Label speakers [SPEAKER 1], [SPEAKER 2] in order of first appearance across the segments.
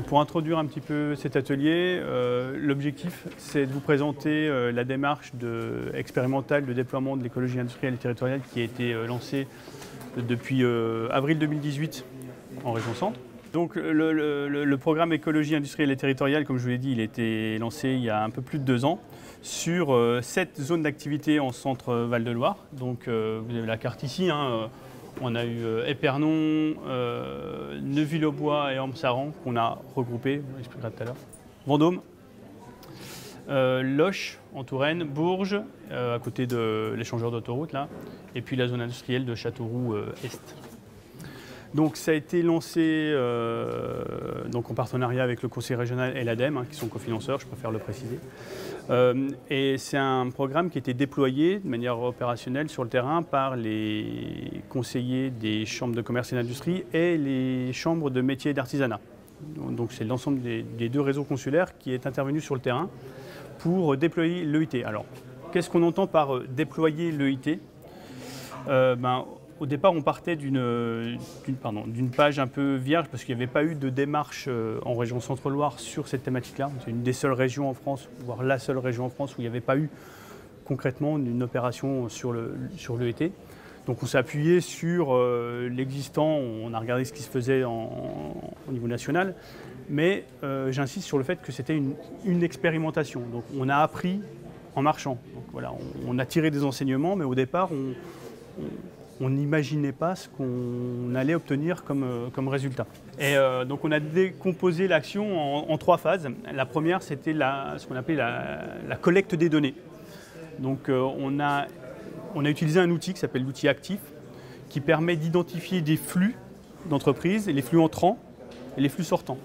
[SPEAKER 1] Pour introduire un petit peu cet atelier, l'objectif c'est de vous présenter la démarche expérimentale de déploiement de l'écologie industrielle et territoriale qui a été lancée depuis avril 2018 en région Centre. Donc le programme écologie industrielle et territoriale, comme je vous l'ai dit, il a été lancé il y a un peu plus de 2 ans sur 7 zones d'activité en centre Val-de-Loire. Donc vous avez la carte ici. On a eu Épernon, Neuville-aux-Bois et Orme-Saran qu'on a regroupés, on l'expliquera tout à l'heure. Vendôme, Loches en Touraine, Bourges, à côté de l'échangeur d'autoroute là, et puis la zone industrielle de Châteauroux-Est. Donc ça a été lancé donc en partenariat avec le Conseil régional et l'ADEME, qui sont cofinanceurs, je préfère le préciser. Et c'est un programme qui a été déployé de manière opérationnelle sur le terrain par les conseillers des chambres de commerce et d'industrie et les chambres de métiers et d'artisanat. Donc c'est l'ensemble des 2 réseaux consulaires qui est intervenu sur le terrain pour déployer l'EIT. Alors, qu'est-ce qu'on entend par déployer l'EIT ? Au départ, on partait d'une page un peu vierge parce qu'il n'y avait pas eu de démarche en région Centre-Loire sur cette thématique-là. C'est une des seules régions en France, voire la seule région en France où il n'y avait pas eu concrètement une opération sur l'EIT. Donc on s'est appuyé sur l'existant, on a regardé ce qui se faisait au niveau national, mais j'insiste sur le fait que c'était une expérimentation. Donc on a appris en marchant. Donc, voilà, on a tiré des enseignements, mais au départ, on n'imaginait pas ce qu'on allait obtenir comme résultat. Et donc on a décomposé l'action en 3 phases. La première, c'était ce qu'on appelait la collecte des données. Donc on a utilisé un outil qui s'appelle l'outil Actif, qui permet d'identifier des flux d'entreprise, les flux entrants et les flux sortants.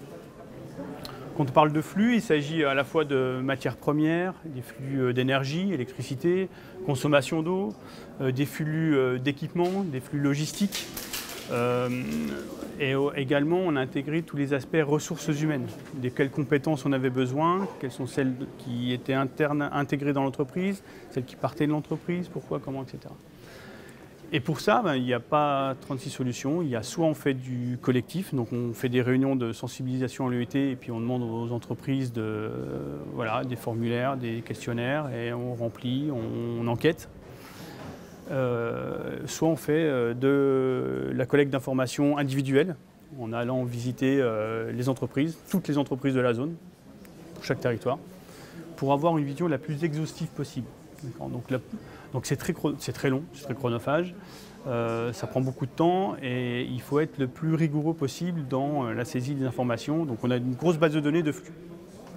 [SPEAKER 1] Quand on parle de flux, il s'agit à la fois de matières premières, des flux d'énergie, électricité, consommation d'eau, des flux d'équipement, des flux logistiques. Et également, on a intégré tous les aspects ressources humaines, de quelles compétences on avait besoin, quelles sont celles qui étaient intégrées dans l'entreprise, celles qui partaient de l'entreprise, pourquoi, comment, etc. Et pour ça, il n'y a pas 36 solutions. Il y a soit on fait du collectif, donc on fait des réunions de sensibilisation à l'EIT et puis on demande aux entreprises des formulaires, des questionnaires et on remplit, on enquête. Soit on fait de la collecte d'informations individuelle en allant visiter les entreprises, toutes les entreprises de la zone, pour chaque territoire, pour avoir une vision la plus exhaustive possible. Donc c'est très long, c'est très chronophage, ça prend beaucoup de temps et il faut être le plus rigoureux possible dans la saisie des informations. Donc on a une grosse base de données de flux.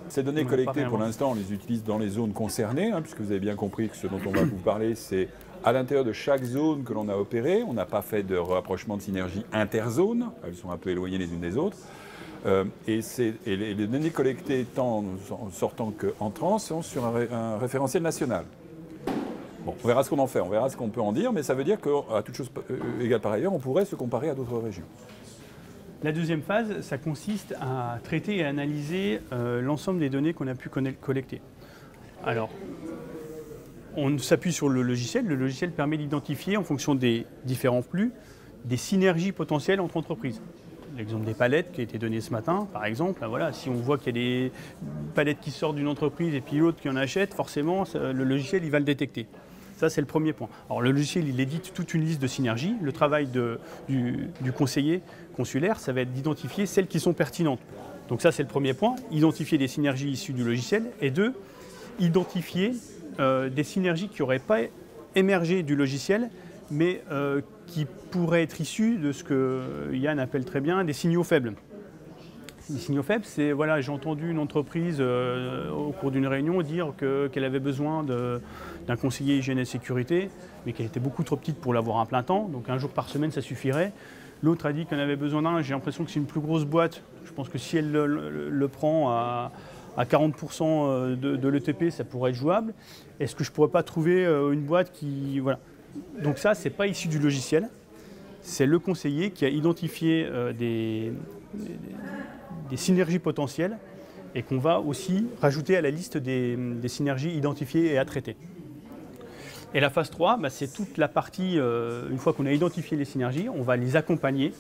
[SPEAKER 2] Ces données collectées, pour l'instant, on les utilise dans les zones concernées, puisque vous avez bien compris que ce dont on va vous parler, c'est à l'intérieur de chaque zone que l'on a opérée. On n'a pas fait de rapprochement de synergie interzone, elles sont un peu éloignées les unes des autres. Et les données collectées tant sortant qu'entrant sont sur un référentiel national. Bon, on verra ce qu'on en fait, on verra ce qu'on peut en dire, mais ça veut dire qu'à toute chose égale par ailleurs, on pourrait se comparer à d'autres régions.
[SPEAKER 1] La deuxième phase, ça consiste à traiter et analyser l'ensemble des données qu'on a pu collecter. Alors, on s'appuie sur le logiciel. Le logiciel permet d'identifier, en fonction des différents flux, des synergies potentielles entre entreprises. L'exemple des palettes qui a été donné ce matin, par exemple, voilà, si on voit qu'il y a des palettes qui sortent d'une entreprise et puis l'autre qui en achète, forcément, le logiciel il va le détecter. Ça, c'est le premier point. Alors, le logiciel, il édite toute une liste de synergies. Le travail du conseiller consulaire, ça va être d'identifier celles qui sont pertinentes. Donc ça, c'est le premier point, identifier des synergies issues du logiciel. Et 2, identifier des synergies qui n'auraient pas émergé du logiciel, mais qui pourraient être issues de ce que Yann appelle très bien des signaux faibles. Les signaux faibles, c'est, voilà, j'ai entendu une entreprise au cours d'une réunion dire qu'elle avait besoin d'un conseiller hygiène et sécurité, mais qu'elle était beaucoup trop petite pour l'avoir à plein temps, donc un jour par semaine ça suffirait. L'autre a dit qu'elle avait besoin d'un, j'ai l'impression que c'est une plus grosse boîte, je pense que si elle le prend à 40% de l'ETP, ça pourrait être jouable. Est-ce que je ne pourrais pas trouver une boîte qui... Voilà. Donc ça, ce n'est pas issu du logiciel, c'est le conseiller qui a identifié des synergies potentielles et qu'on va aussi rajouter à la liste des synergies identifiées et à traiter. Et la phase 3, c'est toute la partie, une fois qu'on a identifié les synergies, on va les accompagner.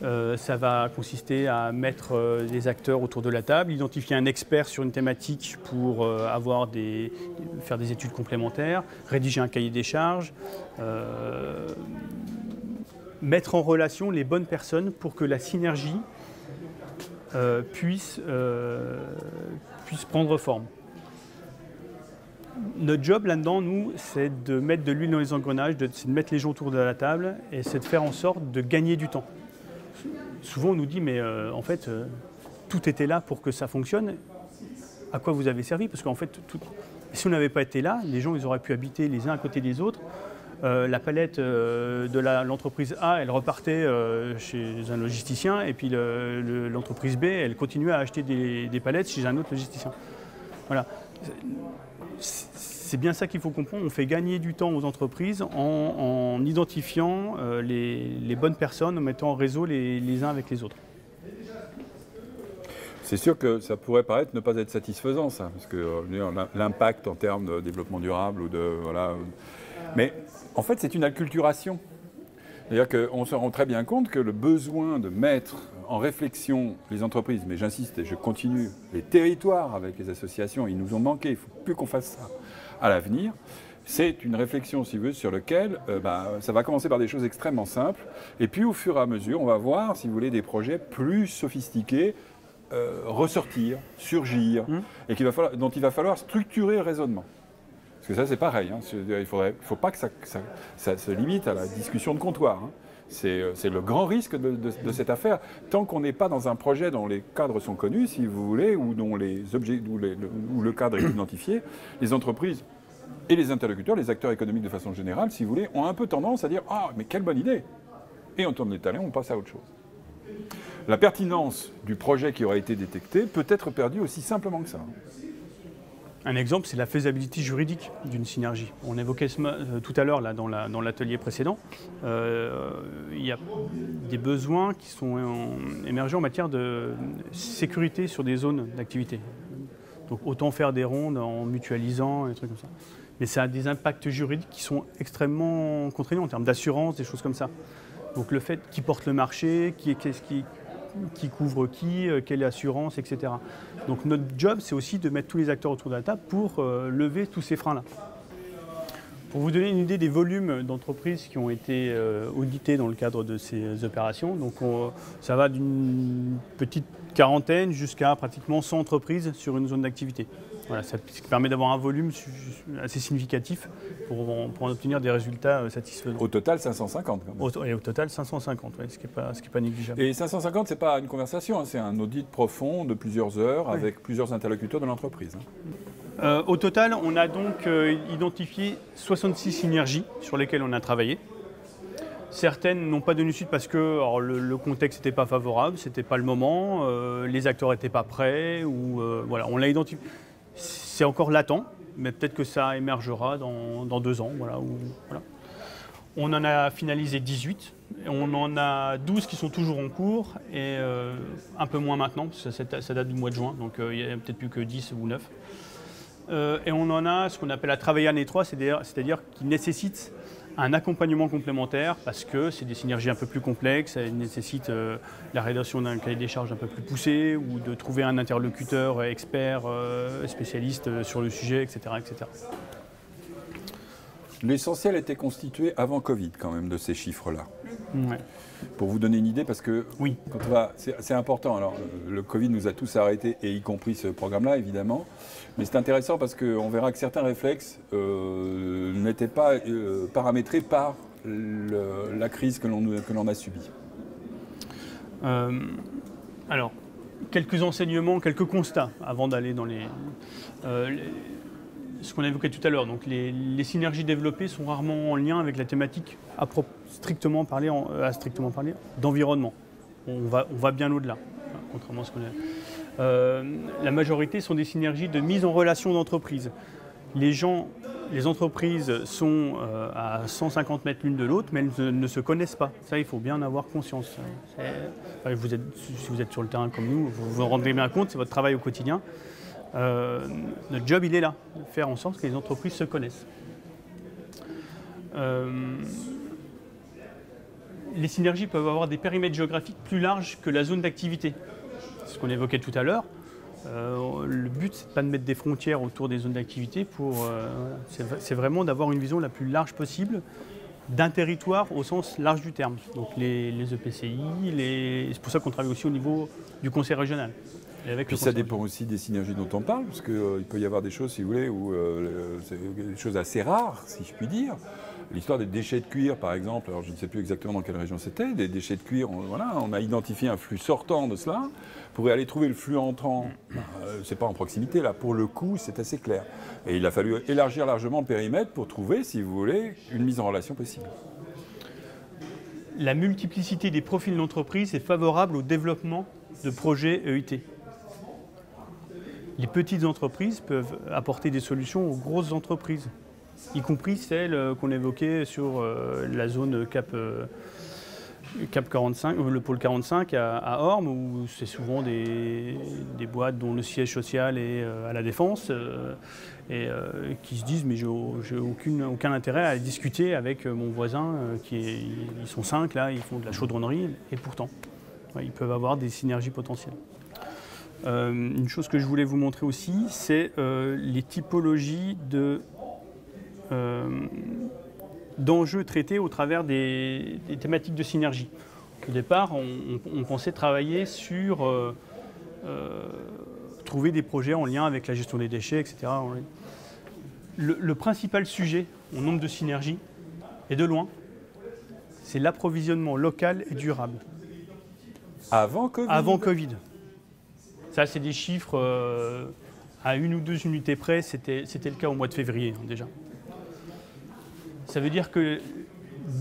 [SPEAKER 1] Ça va consister à mettre des acteurs autour de la table, identifier un expert sur une thématique pour faire des études complémentaires, rédiger un cahier des charges, mettre en relation les bonnes personnes pour que la synergie puisse prendre forme. Notre job là-dedans, nous, c'est de mettre de l'huile dans les engrenages, c'est de mettre les gens autour de la table et c'est de faire en sorte de gagner du temps. Souvent, on nous dit, mais en fait, tout était là pour que ça fonctionne. À quoi vous avez servi? Parce qu'en fait, si on n'avait pas été là, les gens ils auraient pu habiter les uns à côté des autres. La palette de l'entreprise A, elle repartait chez un logisticien, et puis l'entreprise B, elle continuait à acheter des palettes chez un autre logisticien. Voilà. C'est bien ça qu'il faut comprendre. On fait gagner du temps aux entreprises en identifiant les bonnes personnes, en mettant en réseau les uns avec les autres.
[SPEAKER 2] C'est sûr que ça pourrait paraître ne pas être satisfaisant, ça, parce que l'impact en termes de développement durable ou de voilà. Mais en fait, c'est une acculturation. C'est-à-dire qu'on se rend très bien compte que le besoin de mettre en réflexion les entreprises, mais j'insiste et je continue, les territoires avec les associations, ils nous ont manqué, il ne faut plus qu'on fasse ça à l'avenir. C'est une réflexion, si vous voulez, sur laquelle ça va commencer par des choses extrêmement simples. Et puis, au fur et à mesure, on va voir, si vous voulez, des projets plus sophistiqués ressortir, surgir, et dont il va falloir structurer le raisonnement. Parce que ça, c'est pareil. Hein. Il ne faut pas que ça se limite à la discussion de comptoir. Hein. C'est le grand risque de cette affaire. Tant qu'on n'est pas dans un projet dont les cadres sont connus, si vous voulez, ou dont où le cadre est identifié, les entreprises et les interlocuteurs, les acteurs économiques de façon générale, si vous voulez, ont un peu tendance à dire « Ah, mais quelle bonne idée !» Et on tourne les talons, on passe à autre chose. La pertinence du projet qui aura été détecté peut être perdue aussi simplement que ça.
[SPEAKER 1] Un exemple, c'est la faisabilité juridique d'une synergie. On évoquait tout à l'heure dans l'atelier précédent. Il y a des besoins qui sont émergents en matière de sécurité sur des zones d'activité. Donc autant faire des rondes en mutualisant, des trucs comme ça. Mais ça a des impacts juridiques qui sont extrêmement contraignants en termes d'assurance, des choses comme ça. Donc le fait qui porte le marché, qui couvre qui, quelle assurance, etc. Donc notre job, c'est aussi de mettre tous les acteurs autour de la table pour lever tous ces freins-là. Pour vous donner une idée des volumes d'entreprises qui ont été audités dans le cadre de ces opérations, donc ça va d'une petite quarantaine jusqu'à pratiquement 100 entreprises sur une zone d'activité. Voilà, ça permet d'avoir un volume assez significatif pour en obtenir des résultats satisfaisants.
[SPEAKER 2] Au total, 550 quand même.
[SPEAKER 1] Et au total, 550, ouais, ce qui n'est pas négligeable.
[SPEAKER 2] Et 550, ce n'est pas une conversation, hein, c'est un audit profond de plusieurs heures avec plusieurs interlocuteurs de l'entreprise.
[SPEAKER 1] Hein. Au total, on a donc identifié 66 synergies sur lesquelles on a travaillé. Certaines n'ont pas donné suite parce que le contexte n'était pas favorable, ce n'était pas le moment, les acteurs n'étaient pas prêts, ou voilà, on l'a identifié. C'est encore latent, mais peut-être que ça émergera dans 2 ans. Voilà. On en a finalisé 18, on en a 12 qui sont toujours en cours, et un peu moins maintenant, parce que ça date du mois de juin, donc il n'y a peut-être plus que 10 ou 9. Et on en a ce qu'on appelle à travailler en étroit, c'est-à-dire qui nécessite un accompagnement complémentaire parce que c'est des synergies un peu plus complexes, ça nécessite la rédaction d'un cahier des charges un peu plus poussé ou de trouver un interlocuteur expert, spécialiste sur le sujet, etc. etc.
[SPEAKER 2] L'essentiel était constitué avant Covid quand même de ces chiffres-là.
[SPEAKER 1] Ouais.
[SPEAKER 2] Pour vous donner une idée, parce que
[SPEAKER 1] oui.
[SPEAKER 2] C'est important. Alors, le Covid nous a tous arrêtés, et y compris ce programme-là, évidemment. Mais c'est intéressant parce qu'on verra que certains réflexes n'étaient pas paramétrés par la crise que l'on a subie.
[SPEAKER 1] Alors, quelques enseignements, quelques constats avant d'aller dans ce qu'on a évoqué tout à l'heure. Donc, les synergies développées sont rarement en lien avec la thématique à strictement parler d'environnement. On va bien au-delà, contrairement à ce qu'on a. La majorité sont des synergies de mise en relation d'entreprise. Les gens les entreprises sont à 150 mètres l'une de l'autre, mais elles ne se connaissent pas. Ça, il faut bien en avoir conscience. Si vous êtes sur le terrain comme nous, vous vous rendez bien compte, c'est votre travail au quotidien. Notre job, il est là, de faire en sorte que les entreprises se connaissent. Les synergies peuvent avoir des périmètres géographiques plus larges que la zone d'activité. C'est ce qu'on évoquait tout à l'heure. Le but, c'est pas de mettre des frontières autour des zones d'activité. C'est vraiment d'avoir une vision la plus large possible d'un territoire au sens large du terme. Donc les EPCI, c'est pour ça qu'on travaille aussi au niveau du conseil régional.
[SPEAKER 2] Puis ça dépend aussi des synergies dont on parle, parce qu'il peut y avoir des choses, si vous voulez, où c'est des choses assez rares, si je puis dire. L'histoire des déchets de cuir, par exemple, alors je ne sais plus exactement dans quelle région c'était, des déchets de cuir, on a identifié un flux sortant de cela. Pour aller trouver le flux entrant, c'est pas en proximité, là, pour le coup, c'est assez clair. Et il a fallu élargir largement le périmètre pour trouver, si vous voulez, une mise en relation possible.
[SPEAKER 1] La multiplicité des profils d'entreprise est favorable au développement de projets EIT. Les petites entreprises peuvent apporter des solutions aux grosses entreprises, y compris celles qu'on évoquait sur la zone Cap 45, le pôle 45 à Ormes, où c'est souvent des boîtes dont le siège social est à la Défense et qui se disent mais j'ai aucun intérêt à discuter avec mon voisin, ils sont 5 là, ils font de la chaudronnerie, et pourtant ils peuvent avoir des synergies potentielles. Une chose que je voulais vous montrer aussi, c'est les typologies d'enjeux traités au travers des thématiques de synergie. Au départ, on pensait travailler sur trouver des projets en lien avec la gestion des déchets, etc. Le principal sujet en nombre de synergies, et de loin, c'est l'approvisionnement local et durable.
[SPEAKER 2] Avant Covid.
[SPEAKER 1] Avant Covid. Ça, c'est des chiffres à 1 ou 2 unités près, c'était le cas au mois de février déjà. Ça veut dire que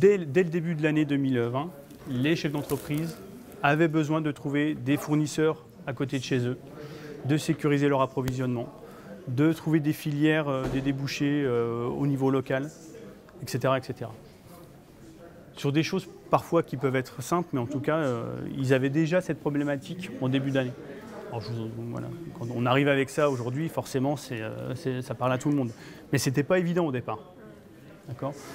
[SPEAKER 1] dès le début de l'année 2020, les chefs d'entreprise avaient besoin de trouver des fournisseurs à côté de chez eux, de sécuriser leur approvisionnement, de trouver des filières, des débouchés au niveau local, etc., etc. Sur des choses parfois qui peuvent être simples, mais en tout cas, ils avaient déjà cette problématique en début d'année. Voilà. Quand on arrive avec ça aujourd'hui, forcément, ça parle à tout le monde. Mais ce n'était pas évident au départ.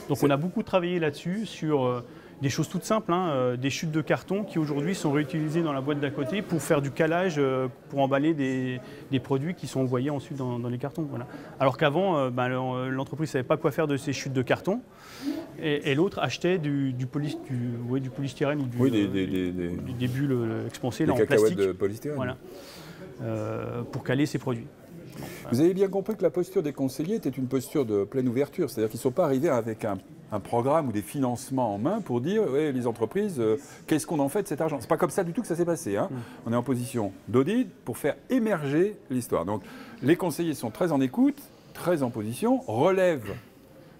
[SPEAKER 1] Donc on a beaucoup travaillé là-dessus, sur des choses toutes simples, des chutes de carton qui aujourd'hui sont réutilisées dans la boîte d'à côté pour faire du calage, pour emballer des produits qui sont envoyés ensuite dans les cartons. Voilà. Alors qu'avant, l'entreprise ne savait pas quoi faire de ces chutes de carton et l'autre achetait du polystyrène ou des bulles expansées là, en plastique
[SPEAKER 2] de polystyrène.
[SPEAKER 1] Voilà, pour caler ces produits.
[SPEAKER 2] Vous avez bien compris que la posture des conseillers était une posture de pleine ouverture, c'est-à-dire qu'ils ne sont pas arrivés avec un programme ou des financements en main pour dire ouais, les entreprises, qu'est-ce qu'on en fait de cet argent. C'est pas comme ça du tout que ça s'est passé. On est en position d'audit pour faire émerger l'histoire. Donc les conseillers sont très en écoute, très en position, relèvent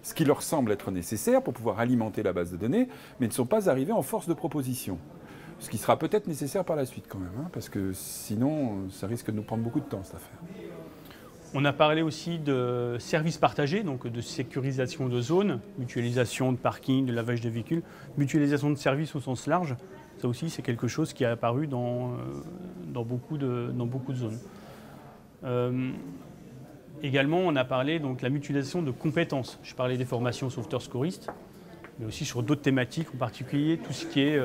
[SPEAKER 2] ce qui leur semble être nécessaire pour pouvoir alimenter la base de données, mais ne sont pas arrivés en force de proposition. Ce qui sera peut-être nécessaire par la suite quand même, parce que sinon ça risque de nous prendre beaucoup de temps cette affaire.
[SPEAKER 1] On a parlé aussi de services partagés, donc de sécurisation de zones, mutualisation de parking, de lavage de véhicules, mutualisation de services au sens large. Ça aussi, c'est quelque chose qui est apparu dans beaucoup de zones. Également, on a parlé de la mutualisation de compétences. Je parlais des formations sauveteurs secouristes, mais aussi sur d'autres thématiques, en particulier tout ce qui est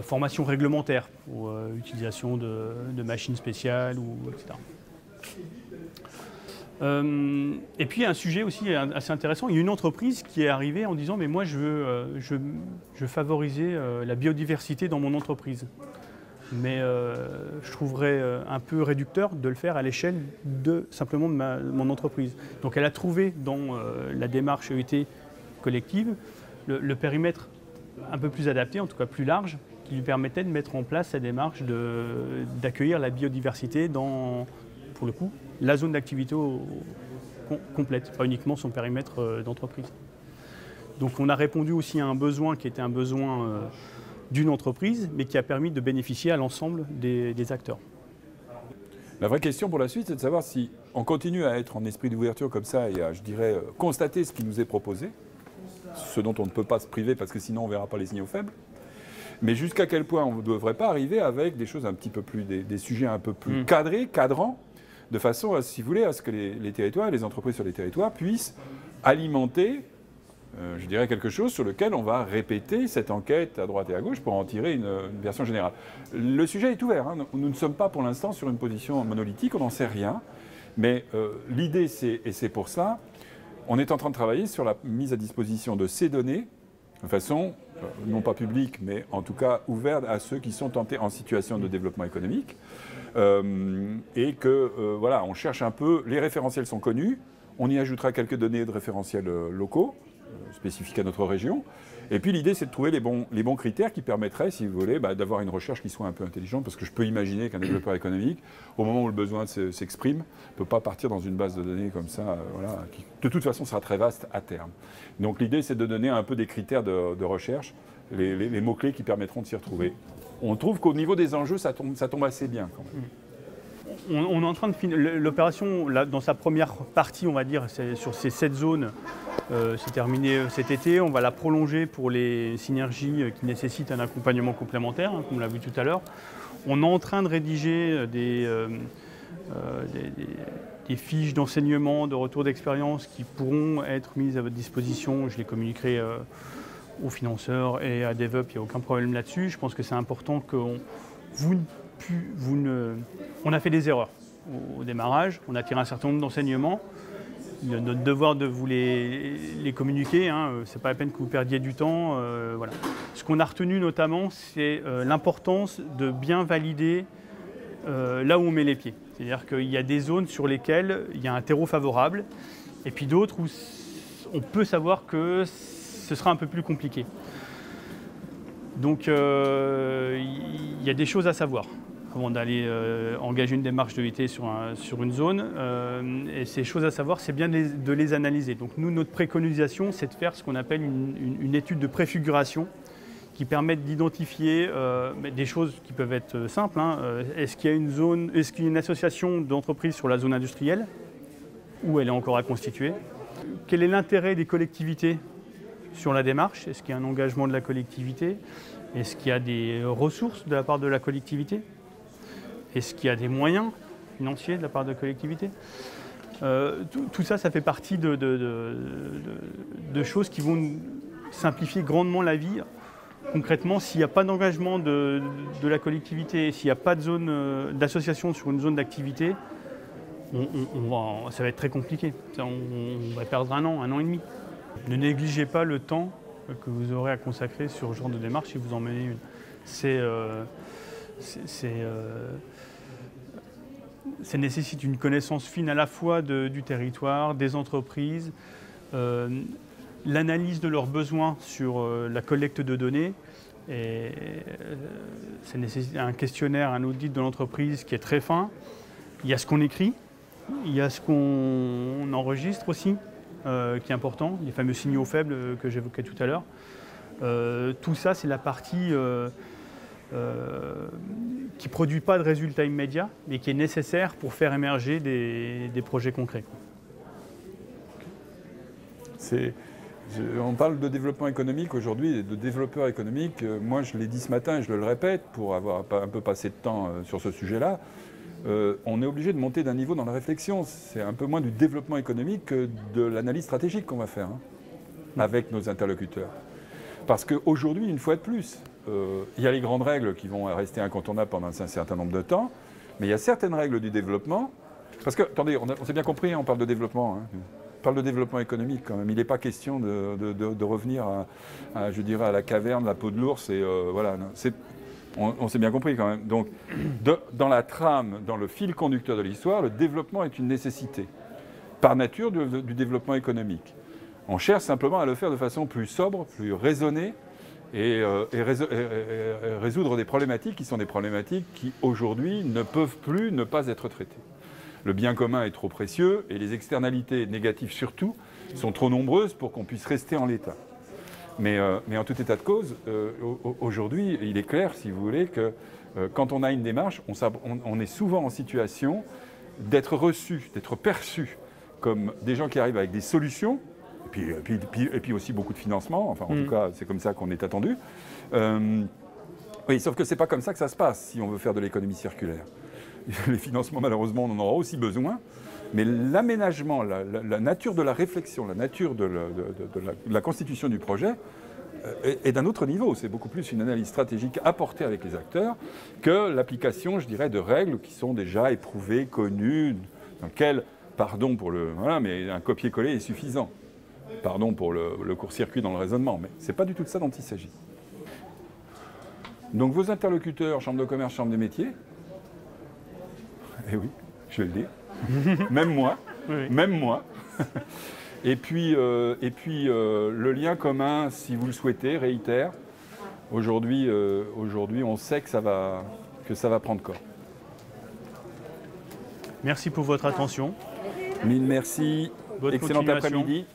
[SPEAKER 1] formation réglementaire pour utilisation de machines spéciales, etc. Et puis un sujet aussi assez intéressant, il y a une entreprise qui est arrivée en disant mais moi je veux favoriser la biodiversité dans mon entreprise. Mais je trouverais un peu réducteur de le faire à l'échelle simplement de mon entreprise. Donc elle a trouvé dans la démarche EIT collective le périmètre un peu plus adapté, en tout cas plus large, qui lui permettait de mettre en place cette démarche d'accueillir la biodiversité dans, pour le coup, la zone d'activité complète, pas uniquement son périmètre d'entreprise. Donc on a répondu aussi à un besoin qui était un besoin d'une entreprise, mais qui a permis de bénéficier à l'ensemble des acteurs.
[SPEAKER 2] La vraie question pour la suite, c'est de savoir si on continue à être en esprit d'ouverture comme ça et à, je dirais, constater ce qui nous est proposé, ce dont on ne peut pas se priver parce que sinon on ne verra pas les signaux faibles, mais jusqu'à quel point on ne devrait pas arriver avec des choses un petit peu plus, des sujets un peu plus cadrés, cadrans, de façon, si vous voulez, à ce que les territoires et les entreprises sur les territoires puissent alimenter, je dirais, quelque chose sur lequel on va répéter cette enquête à droite et à gauche pour en tirer une version générale. Le sujet est ouvert, hein. Nous ne sommes pas pour l'instant sur une position monolithique, on n'en sait rien, mais l'idée, et c'est pour ça, on est en train de travailler sur la mise à disposition de ces données de façon, non pas publique, mais en tout cas ouverte à ceux qui sont en situation de développement économique. Et que, voilà, on cherche un peu, les référentiels sont connus, on y ajoutera quelques données de référentiels locaux, spécifiques à notre région. Et puis l'idée, c'est de trouver les bons critères qui permettraient, si vous voulez, d'avoir une recherche qui soit un peu intelligente, parce que je peux imaginer qu'un développeur économique, au moment où le besoin s'exprime, ne peut pas partir dans une base de données comme ça, voilà, qui de toute façon sera très vaste à terme. Donc l'idée, c'est de donner un peu des critères de recherche, les mots-clés qui permettront de s'y retrouver. On trouve qu'au niveau des enjeux, ça tombe assez bien quand même.
[SPEAKER 1] On est en train de finir l'opération dans sa première partie, on va dire, sur ces 7 zones. C'est terminé cet été. On va la prolonger pour les synergies qui nécessitent un accompagnement complémentaire, hein, comme on l'a vu tout à l'heure. On est en train de rédiger des fiches d'enseignement, de retour d'expérience qui pourront être mises à votre disposition. Je les communiquerai aux financeurs et à DevUp, il n'y a aucun problème là-dessus. Je pense que c'est important que on a fait des erreurs au démarrage, on a tiré un certain nombre d'enseignements. Notre devoir de vous les communiquer, hein, c'est pas la peine que vous perdiez du temps. Voilà. Ce qu'on a retenu notamment, c'est l'importance de bien valider là où on met les pieds. C'est-à-dire qu'il y a des zones sur lesquelles il y a un terreau favorable, et puis d'autres où on peut savoir que ce sera un peu plus compliqué. Donc il y a des choses à savoir avant d'aller engager une démarche de d'EIT sur une zone. Et ces choses à savoir, c'est bien de les analyser. Donc nous, notre préconisation, c'est de faire ce qu'on appelle une étude de préfiguration qui permet d'identifier des choses qui peuvent être simples. Hein. Est-ce qu'il y a une association d'entreprises sur la zone industrielle où elle est encore à constituer? Quel est l'intérêt des collectivités sur la démarche? Est-ce qu'il y a un engagement de la collectivité? Est-ce qu'il y a des ressources de la part de la collectivité? Est-ce qu'il y a des moyens financiers de la part de la collectivité? Tout ça, ça fait partie de choses qui vont simplifier grandement la vie. Concrètement, s'il n'y a pas d'engagement de la collectivité, s'il n'y a pas de zone d'association sur une zone d'activité, ça va être très compliqué. On va perdre un an et demi. Ne négligez pas le temps que vous aurez à consacrer sur ce genre de démarche si vous en menez une. Ça nécessite une connaissance fine à la fois du territoire, des entreprises, l'analyse de leurs besoins sur la collecte de données. Et ça nécessite un questionnaire, un audit de l'entreprise qui est très fin. Il y a ce qu'on écrit, il y a ce qu'on enregistre aussi, qui est important, les fameux signaux faibles que j'évoquais tout à l'heure. Tout ça, c'est la partie qui ne produit pas de résultats immédiats, mais qui est nécessaire pour faire émerger des projets concrets.
[SPEAKER 2] On parle de développement économique aujourd'hui, de développeurs économiques. Moi, je l'ai dit ce matin et je le répète pour avoir un peu passé de temps sur ce sujet-là. On est obligé de monter d'un niveau dans la réflexion. C'est un peu moins du développement économique que de l'analyse stratégique qu'on va faire avec nos interlocuteurs. Parce qu'aujourd'hui, une fois de plus, il y a les grandes règles qui vont rester incontournables pendant un certain nombre de temps, mais il y a certaines règles du développement. Parce que, attendez, on s'est bien compris, on parle de développement. Hein. On parle de développement économique quand même. Il n'est pas question de revenir je dirais, à la caverne, la peau de l'ours. Et voilà, on s'est bien compris quand même. Donc, dans la trame, dans le fil conducteur de l'histoire, le développement est une nécessité, par nature du développement économique. On cherche simplement à le faire de façon plus sobre, plus raisonnée, et résoudre des problématiques qui sont des problématiques qui, aujourd'hui, ne peuvent plus ne pas être traitées. Le bien commun est trop précieux, et les externalités négatives surtout sont trop nombreuses pour qu'on puisse rester en l'état. Mais en tout état de cause, aujourd'hui, il est clair, si vous voulez, que quand on a une démarche, on est souvent en situation d'être reçu, d'être perçu comme des gens qui arrivent avec des solutions, et puis aussi beaucoup de financement, enfin en tout cas c'est comme ça qu'on est attendu. Oui, sauf que c'est pas comme ça que ça se passe si on veut faire de l'économie circulaire. Les financements, malheureusement, on en aura aussi besoin, mais l'aménagement, la nature de la réflexion, la nature de la constitution du projet est d'un autre niveau. C'est beaucoup plus une analyse stratégique apportée avec les acteurs que l'application, je dirais, de règles qui sont déjà éprouvées, connues, dans lesquelles, pardon pour le... Voilà, mais un copier-coller est suffisant. Pardon pour le court-circuit dans le raisonnement, mais ce n'est pas du tout de ça dont il s'agit. Donc vos interlocuteurs, Chambre de commerce, Chambre des métiers, eh oui, je vais le dire, même moi, même moi. Et puis le lien commun, si vous le souhaitez, réitère, aujourd'hui on sait que ça va prendre corps.
[SPEAKER 1] Merci pour votre attention.
[SPEAKER 2] Mille merci, excellent après-midi.